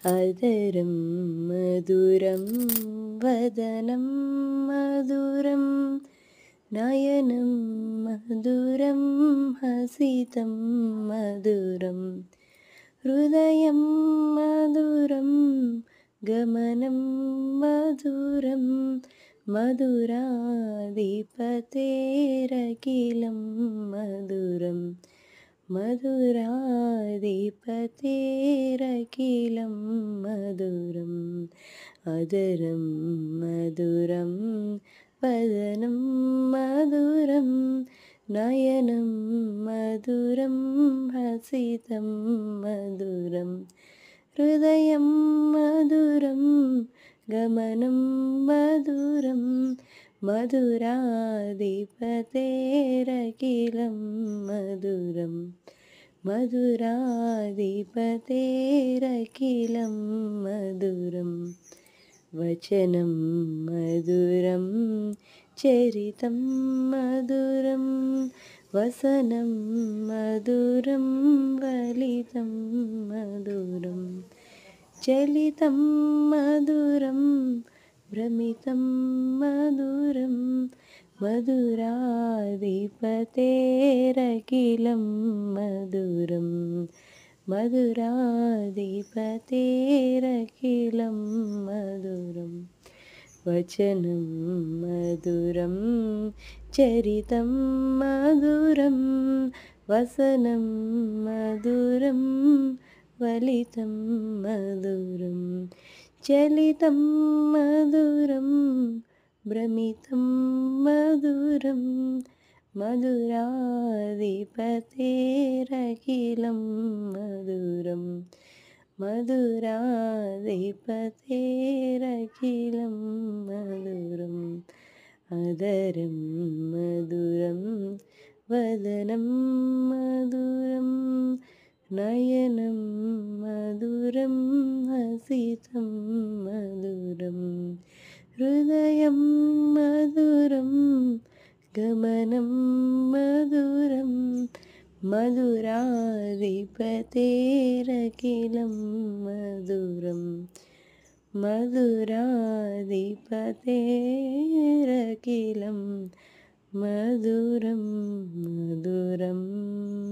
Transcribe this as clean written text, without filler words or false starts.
अदरं मधुरं वदनं मधुरं नयनं मधुरं हसितं मधुरं हृदयं मधुरं गमनं मधुरं मधुराधिपतेरखिलं मधुरं मधुराधिपतेरखिलं मधुरम् अदरं मधुरं वदनं मधुरं नयनं मधुरं हसितं मधुरं हृदयं मधुरं गमनं मधुरं मधुराधिपतेरखिलं मधुरं मधुराधिपतेरखिलं मधुरं वचनं मधुरं चरितं मधुरं वसनं मधुरं वलितं मधुरं चलितं मधुरं भ्रमितं मधुरं मधुराधिपतेरखिलं मधुरं मधुराधिपतेरखिलं मधुरं वचनं मधुरं चरितं मधुरं वसनं मधुरं वलितं मधुरं चलितं मधुरं भ्रमितं मधुरं मधुराधिपतेरखिलं मधुरं मधुराधिपतेरखिलं मधुरम् अदरं मधुरं वदनं मधुरं नयनं मधुरं हसितं मधुरं हृदयं मधुरं गमनं मधुरं मधुराधिपतेरखिलं मधुरं मधुराधिपतेरखिलं मधुरं मधुरम्।